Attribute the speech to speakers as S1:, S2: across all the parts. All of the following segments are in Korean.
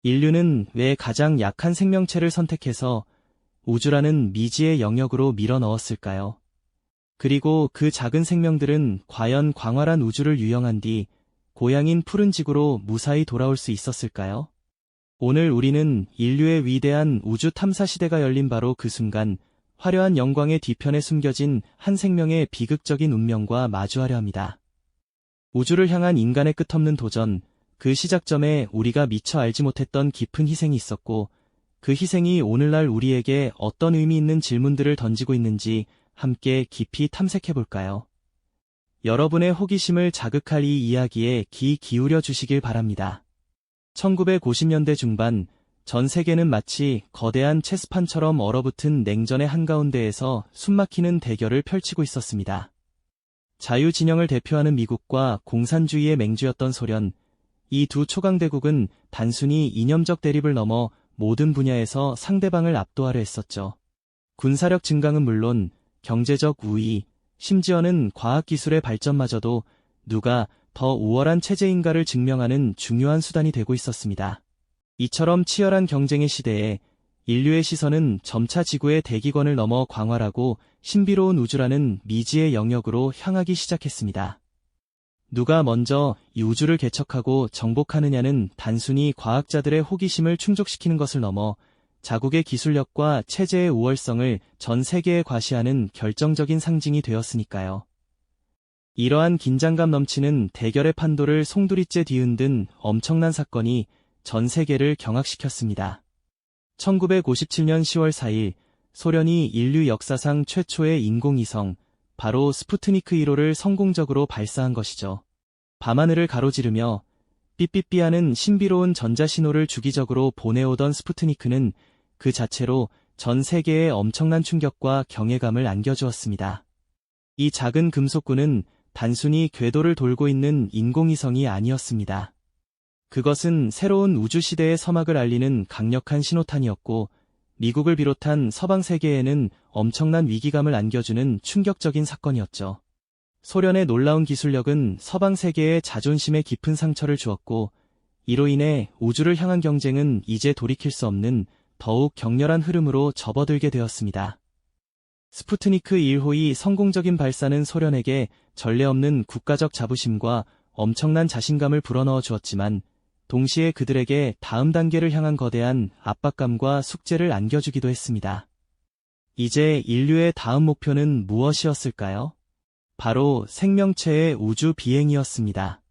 S1: 인류는 왜 가장 약한 생명체를 선택해서 우주라는 미지의 영역으로 밀어 넣었을까요? 그리고 그 작은 생명들은 과연 광활한 우주를 유영한 뒤 고향인 푸른 지구로 무사히 돌아올 수 있었을까요? 오늘 우리는 인류의 위대한 우주 탐사 시대가 열린 바로 그 순간, 화려한 영광의 뒤편에 숨겨진 한 생명의 비극적인 운명과 마주하려 합니다. 우주를 향한 인간의 끝없는 도전, 그 시작점에 우리가 미처 알지 못했던 깊은 희생이 있었고, 그 희생이 오늘날 우리에게 어떤 의미 있는 질문들을 던지고 있는지 함께 깊이 탐색해볼까요? 여러분의 호기심을 자극할 이 이야기에 귀 기울여 주시길 바랍니다. 1950년대 중반, 전 세계는 마치 거대한 체스판처럼 얼어붙은 냉전의 한가운데에서 숨막히는 대결을 펼치고 있었습니다. 자유진영을 대표하는 미국과 공산주의의 맹주였던 소련, 이 두 초강대국은 단순히 이념적 대립을 넘어 모든 분야에서 상대방을 압도하려 했었죠. 군사력 증강은 물론 경제적 우위, 심지어는 과학기술의 발전마저도 누가 더 우월한 체제인가를 증명하는 중요한 수단이 되고 있었습니다. 이처럼 치열한 경쟁의 시대에 인류의 시선은 점차 지구의 대기권을 넘어 광활하고 신비로운 우주라는 미지의 영역으로 향하기 시작했습니다. 누가 먼저 이 우주를 개척하고 정복하느냐는 단순히 과학자들의 호기심을 충족시키는 것을 넘어 자국의 기술력과 체제의 우월성을 전 세계에 과시하는 결정적인 상징이 되었으니까요. 이러한 긴장감 넘치는 대결의 판도를 송두리째 뒤흔든 엄청난 사건이 전 세계를 경악시켰습니다. 1957년 10월 4일, 소련이 인류 역사상 최초의 인공위성, 바로 스푸트니크 1호를 성공적으로 발사한 것이죠. 밤하늘을 가로지르며 삐삐삐하는 신비로운 전자신호를 주기적으로 보내오던 스푸트니크는 그 자체로 전 세계에 엄청난 충격과 경외감을 안겨주었습니다. 이 작은 금속군은 단순히 궤도를 돌고 있는 인공위성이 아니었습니다. 그것은 새로운 우주시대의 서막을 알리는 강력한 신호탄이었고, 미국을 비롯한 서방 세계에는 엄청난 위기감을 안겨주는 충격적인 사건이었죠. 소련의 놀라운 기술력은 서방 세계의 자존심에 깊은 상처를 주었고, 이로 인해 우주를 향한 경쟁은 이제 돌이킬 수 없는 더욱 격렬한 흐름으로 접어들게 되었습니다. 스푸트니크 1호의 성공적인 발사는 소련에게 전례 없는 국가적 자부심과 엄청난 자신감을 불어넣어 주었지만, 동시에 그들에게 다음 단계를 향한 거대한 압박감과 숙제를 안겨주기도 했습니다. 이제 인류의 다음 목표는 무엇이었을까요? 바로 생명체의 우주 비행이었습니다.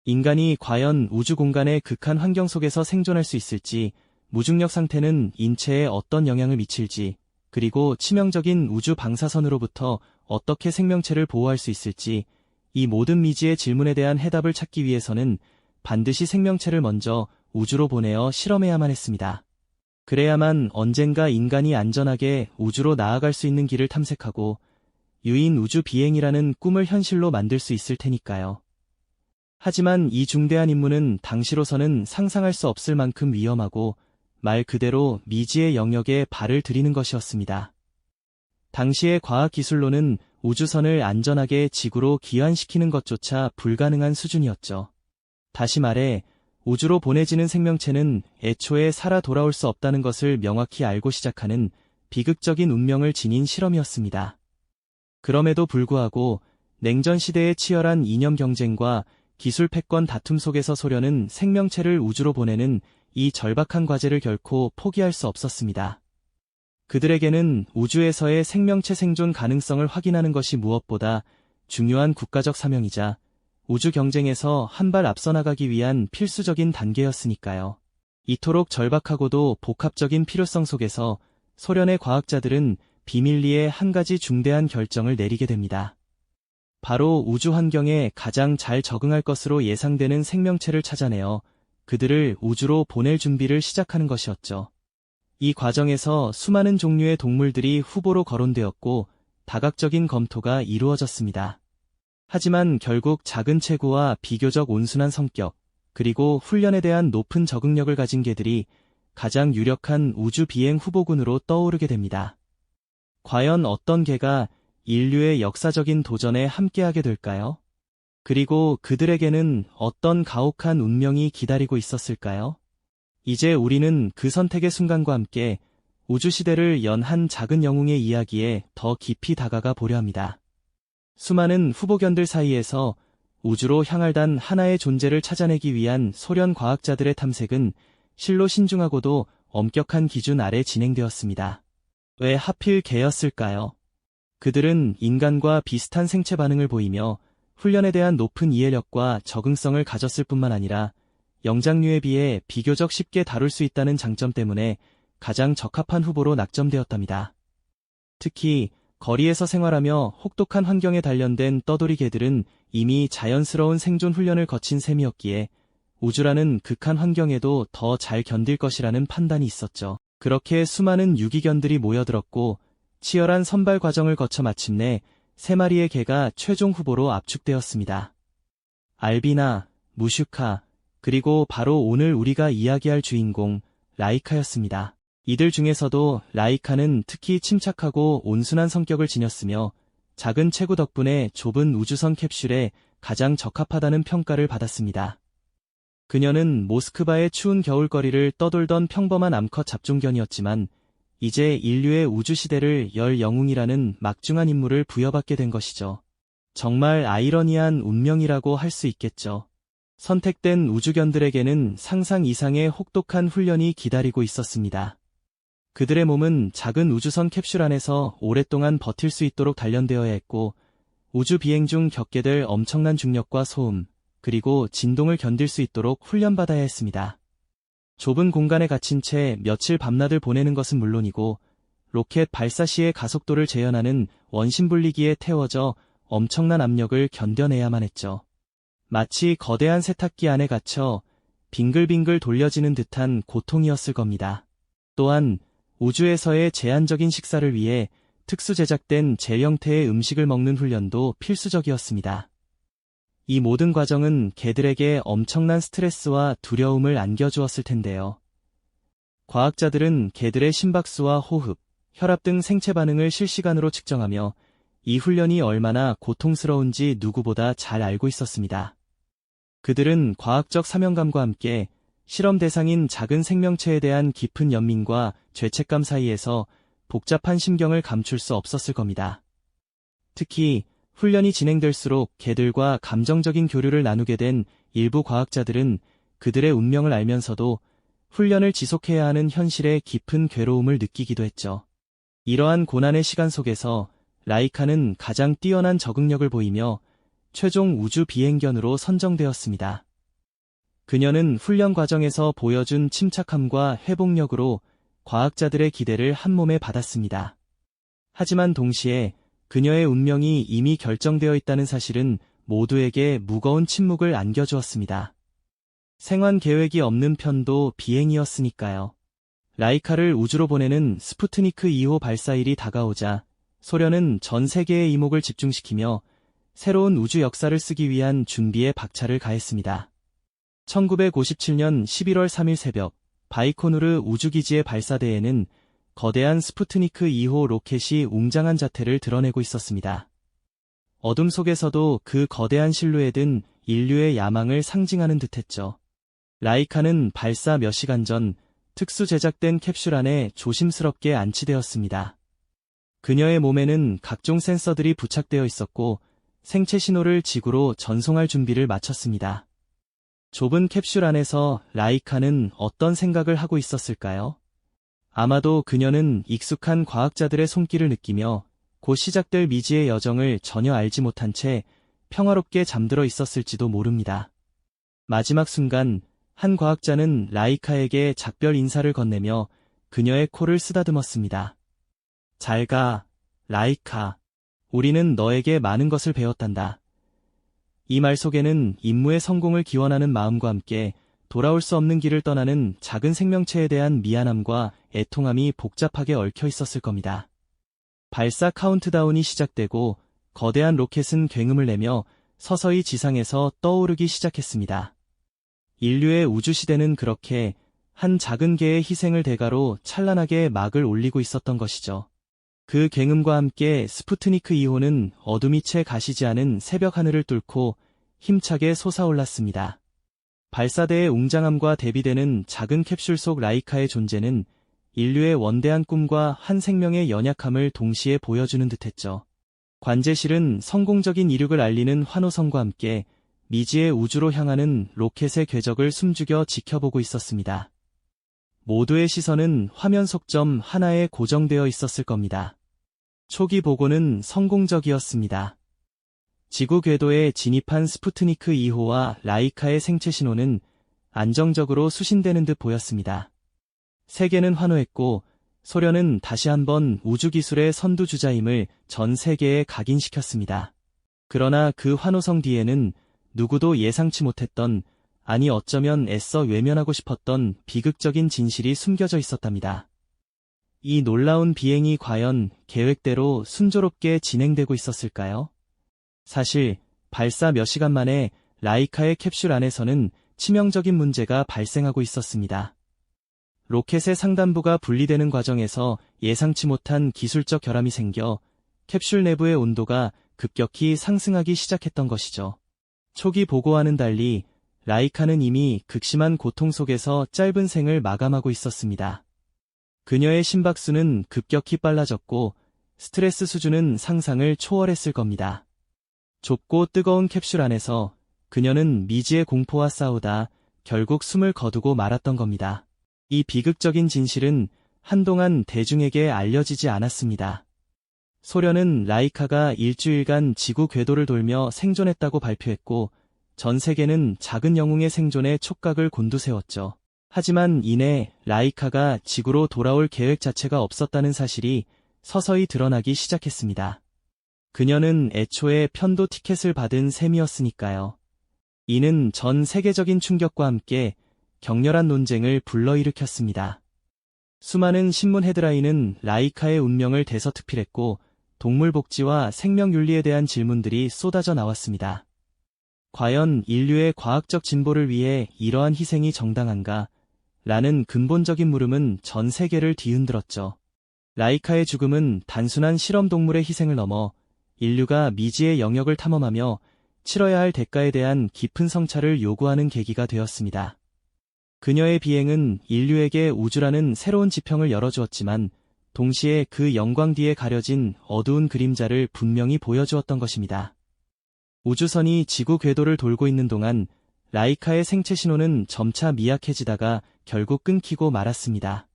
S1: 인간이 과연 우주 공간의 극한 환경 속에서 생존할 수 있을지, 무중력 상태는 인체에 어떤 영향을 미칠지, 그리고 치명적인 우주 방사선으로부터 어떻게 생명체를 보호할 수 있을지, 이 모든 미지의 질문에 대한 해답을 찾기 위해서는 반드시 생명체를 먼저 우주로 보내어 실험해야만 했습니다. 그래야만 언젠가 인간이 안전하게 우주로 나아갈 수 있는 길을 탐색하고 유인 우주 비행이라는 꿈을 현실로 만들 수 있을 테니까요. 하지만 이 중대한 임무는 당시로서는 상상할 수 없을 만큼 위험하고 말 그대로 미지의 영역에 발을 들이는 것이었습니다. 당시의 과학기술로는 우주선을 안전하게 지구로 귀환시키는 것조차 불가능한 수준이었죠. 다시 말해 우주로 보내지는 생명체는 애초에 살아 돌아올 수 없다는 것을 명확히 알고 시작하는 비극적인 운명을 지닌 실험이었습니다. 그럼에도 불구하고 냉전 시대의 치열한 이념 경쟁과 기술 패권 다툼 속에서 소련은 생명체를 우주로 보내는 이 절박한 과제를 결코 포기할 수 없었습니다. 그들에게는 우주에서의 생명체 생존 가능성을 확인하는 것이 무엇보다 중요한 국가적 사명이자 우주 경쟁에서 한 발 앞서 나가기 위한 필수적인 단계였으니까요. 이토록 절박하고도 복합적인 필요성 속에서 소련의 과학자들은 비밀리에 한 가지 중대한 결정을 내리게 됩니다. 바로 우주 환경에 가장 잘 적응할 것으로 예상되는 생명체를 찾아내어 그들을 우주로 보낼 준비를 시작하는 것이었죠. 이 과정에서 수많은 종류의 동물들이 후보로 거론되었고 다각적인 검토가 이루어졌습니다. 하지만 결국 작은 체구와 비교적 온순한 성격, 그리고 훈련에 대한 높은 적응력을 가진 개들이 가장 유력한 우주 비행 후보군으로 떠오르게 됩니다. 과연 어떤 개가 인류의 역사적인 도전에 함께하게 될까요? 그리고 그들에게는 어떤 가혹한 운명이 기다리고 있었을까요? 이제 우리는 그 선택의 순간과 함께 우주시대를 연 한 작은 영웅의 이야기에 더 깊이 다가가 보려 합니다. 수많은 후보견들 사이에서 우주로 향할 단 하나의 존재를 찾아내기 위한 소련 과학자들의 탐색은 실로 신중하고도 엄격한 기준 아래 진행되었습니다. 왜 하필 개였을까요? 그들은 인간과 비슷한 생체 반응을 보이며 훈련에 대한 높은 이해력과 적응성을 가졌을 뿐만 아니라 영장류에 비해 비교적 쉽게 다룰 수 있다는 장점 때문에 가장 적합한 후보로 낙점되었답니다. 특히 거리에서 생활하며 혹독한 환경에 단련된 떠돌이 개들은 이미 자연스러운 생존 훈련을 거친 셈이었기에 우주라는 극한 환경에도 더 잘 견딜 것이라는 판단이 있었죠. 그렇게 수많은 유기견들이 모여들었고 치열한 선발 과정을 거쳐 마침내 3마리의 개가 최종 후보로 압축되었습니다. 알비나, 무슈카, 그리고 바로 오늘 우리가 이야기할 주인공 라이카였습니다. 이들 중에서도 라이카는 특히 침착하고 온순한 성격을 지녔으며 작은 체구 덕분에 좁은 우주선 캡슐에 가장 적합하다는 평가를 받았습니다. 그녀는 모스크바의 추운 겨울거리를 떠돌던 평범한 암컷 잡종견이었지만 이제 인류의 우주시대를 열 영웅이라는 막중한 임무를 부여받게 된 것이죠. 정말 아이러니한 운명이라고 할 수 있겠죠. 선택된 우주견들에게는 상상 이상의 혹독한 훈련이 기다리고 있었습니다. 그들의 몸은 작은 우주선 캡슐 안에서 오랫동안 버틸 수 있도록 단련되어야 했고 우주 비행 중 겪게 될 엄청난 중력과 소음, 그리고 진동을 견딜 수 있도록 훈련받아야 했습니다. 좁은 공간에 갇힌 채 며칠 밤낮을 보내는 것은 물론이고 로켓 발사 시의 가속도를 재현하는 원심분리기에 태워져 엄청난 압력을 견뎌내야만 했죠. 마치 거대한 세탁기 안에 갇혀 빙글빙글 돌려지는 듯한 고통이었을 겁니다. 또한 우주에서의 제한적인 식사를 위해 특수 제작된 젤 형태의 음식을 먹는 훈련도 필수적이었습니다. 이 모든 과정은 개들에게 엄청난 스트레스와 두려움을 안겨주었을 텐데요. 과학자들은 개들의 심박수와 호흡, 혈압 등 생체 반응을 실시간으로 측정하며 이 훈련이 얼마나 고통스러운지 누구보다 잘 알고 있었습니다. 그들은 과학적 사명감과 함께 실험 대상인 작은 생명체에 대한 깊은 연민과 죄책감 사이에서 복잡한 심경을 감출 수 없었을 겁니다. 특히 훈련이 진행될수록 개들과 감정적인 교류를 나누게 된 일부 과학자들은 그들의 운명을 알면서도 훈련을 지속해야 하는 현실의 깊은 괴로움을 느끼기도 했죠. 이러한 고난의 시간 속에서 라이카는 가장 뛰어난 적응력을 보이며 최종 우주 비행견으로 선정되었습니다. 그녀는 훈련 과정에서 보여준 침착함과 회복력으로 과학자들의 기대를 한몸에 받았습니다. 하지만 동시에 그녀의 운명이 이미 결정되어 있다는 사실은 모두에게 무거운 침묵을 안겨주었습니다. 생환 계획이 없는 편도 비행이었으니까요. 라이카를 우주로 보내는 스푸트니크 2호 발사일이 다가오자 소련은 전 세계의 이목을 집중시키며 새로운 우주 역사를 쓰기 위한 준비에 박차를 가했습니다. 1957년 11월 3일 새벽 바이코누르 우주기지의 발사대에는 거대한 스푸트니크 2호 로켓이 웅장한 자태를 드러내고 있었습니다. 어둠 속에서도 그 거대한 실루엣은 인류의 야망을 상징하는 듯했죠. 라이카는 발사 몇 시간 전 특수 제작된 캡슐 안에 조심스럽게 안치되었습니다. 그녀의 몸에는 각종 센서들이 부착되어 있었고 생체 신호를 지구로 전송할 준비를 마쳤습니다. 좁은 캡슐 안에서 라이카는 어떤 생각을 하고 있었을까요? 아마도 그녀는 익숙한 과학자들의 손길을 느끼며 곧 시작될 미지의 여정을 전혀 알지 못한 채 평화롭게 잠들어 있었을지도 모릅니다. 마지막 순간 한 과학자는 라이카에게 작별 인사를 건네며 그녀의 코를 쓰다듬었습니다. 잘 가, 라이카. 우리는 너에게 많은 것을 배웠단다. 이 말 속에는 임무의 성공을 기원하는 마음과 함께 돌아올 수 없는 길을 떠나는 작은 생명체에 대한 미안함과 애통함이 복잡하게 얽혀 있었을 겁니다. 발사 카운트다운이 시작되고 거대한 로켓은 굉음을 내며 서서히 지상에서 떠오르기 시작했습니다. 인류의 우주시대는 그렇게 한 작은 개의 희생을 대가로 찬란하게 막을 올리고 있었던 것이죠. 그 굉음과 함께 스푸트니크 2호는 어둠이 채 가시지 않은 새벽 하늘을 뚫고 힘차게 솟아올랐습니다. 발사대의 웅장함과 대비되는 작은 캡슐 속 라이카의 존재는 인류의 원대한 꿈과 한 생명의 연약함을 동시에 보여주는 듯했죠. 관제실은 성공적인 이륙을 알리는 환호성과 함께 미지의 우주로 향하는 로켓의 궤적을 숨죽여 지켜보고 있었습니다. 모두의 시선은 화면 속점 하나에 고정되어 있었을 겁니다. 초기 보고는 성공적이었습니다. 지구 궤도에 진입한 스푸트니크 2호와 라이카의 생체 신호는 안정적으로 수신되는 듯 보였습니다. 세계는 환호했고 소련은 다시 한번 우주기술의 선두주자임을 전 세계에 각인시켰습니다. 그러나 그 환호성 뒤에는 누구도 예상치 못했던, 아니 어쩌면 애써 외면하고 싶었던 비극적인 진실이 숨겨져 있었답니다. 이 놀라운 비행이 과연 계획대로 순조롭게 진행되고 있었을까요? 사실 발사 몇 시간 만에 라이카의 캡슐 안에서는 치명적인 문제가 발생하고 있었습니다. 로켓의 상단부가 분리되는 과정에서 예상치 못한 기술적 결함이 생겨 캡슐 내부의 온도가 급격히 상승하기 시작했던 것이죠. 초기 보고와는 달리 라이카는 이미 극심한 고통 속에서 짧은 생을 마감하고 있었습니다. 그녀의 심박수는 급격히 빨라졌고 스트레스 수준은 상상을 초월했을 겁니다. 좁고 뜨거운 캡슐 안에서 그녀는 미지의 공포와 싸우다 결국 숨을 거두고 말았던 겁니다. 이 비극적인 진실은 한동안 대중에게 알려지지 않았습니다. 소련은 라이카가 일주일간 지구 궤도를 돌며 생존했다고 발표했고 전 세계는 작은 영웅의 생존에 촉각을 곤두세웠죠. 하지만 이내 라이카가 지구로 돌아올 계획 자체가 없었다는 사실이 서서히 드러나기 시작했습니다. 그녀는 애초에 편도 티켓을 받은 셈이었으니까요. 이는 전 세계적인 충격과 함께 격렬한 논쟁을 불러일으켰습니다. 수많은 신문 헤드라인은 라이카의 운명을 대서특필했고 동물복지와 생명윤리에 대한 질문들이 쏟아져 나왔습니다. 과연 인류의 과학적 진보를 위해 이러한 희생이 정당한가? 라는 근본적인 물음은 전 세계를 뒤흔들었죠. 라이카의 죽음은 단순한 실험동물의 희생을 넘어 인류가 미지의 영역을 탐험하며 치러야 할 대가에 대한 깊은 성찰을 요구하는 계기가 되었습니다. 그녀의 비행은 인류에게 우주라는 새로운 지평을 열어주었지만 동시에 그 영광 뒤에 가려진 어두운 그림자를 분명히 보여주었던 것입니다. 우주선이 지구 궤도를 돌고 있는 동안 라이카의 생체 신호는 점차 미약해지다가 결국 끊기고 말았습니다.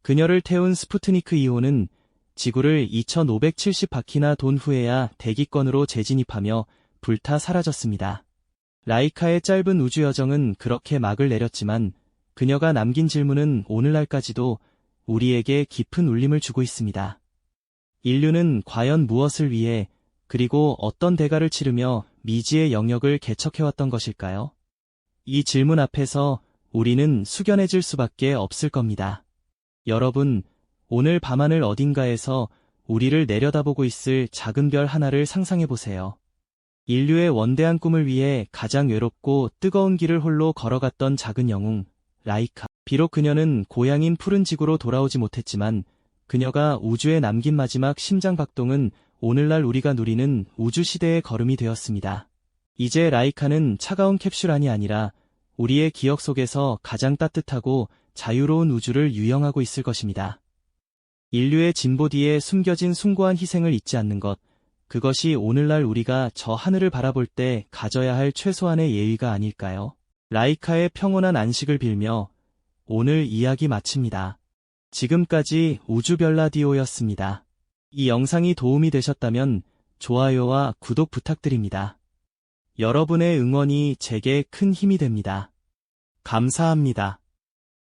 S1: 그녀를 태운 스푸트니크 2호는 지구를 2570바퀴나 돈 후에야 대기권으로 재진입하며 불타 사라졌습니다. 라이카의 짧은 우주 여정은 그렇게 막을 내렸지만 그녀가 남긴 질문은 오늘날까지도 우리에게 깊은 울림을 주고 있습니다. 인류는 과연 무엇을 위해 그리고 어떤 대가를 치르며 미지의 영역을 개척해왔던 것일까요? 이 질문 앞에서 우리는 숙연해질 수밖에 없을 겁니다. 여러분, 오늘 밤하늘 어딘가에서 우리를 내려다보고 있을 작은 별 하나를 상상해보세요. 인류의 원대한 꿈을 위해 가장 외롭고 뜨거운 길을 홀로 걸어갔던 작은 영웅, 라이카. 비록 그녀는 고향인 푸른 지구로 돌아오지 못했지만 그녀가 우주에 남긴 마지막 심장박동은 오늘날 우리가 누리는 우주시대의 걸음이 되었습니다. 이제 라이카는 차가운 캡슐 안이 아니라 우리의 기억 속에서 가장 따뜻하고 자유로운 우주를 유영하고 있을 것입니다. 인류의 진보 뒤에 숨겨진 숭고한 희생을 잊지 않는 것, 그것이 오늘날 우리가 저 하늘을 바라볼 때 가져야 할 최소한의 예의가 아닐까요? 라이카의 평온한 안식을 빌며 오늘 이야기 마칩니다. 지금까지 우주별라디오였습니다. 이 영상이 도움이 되셨다면 좋아요와 구독 부탁드립니다. 여러분의 응원이 제게 큰 힘이 됩니다. 감사합니다.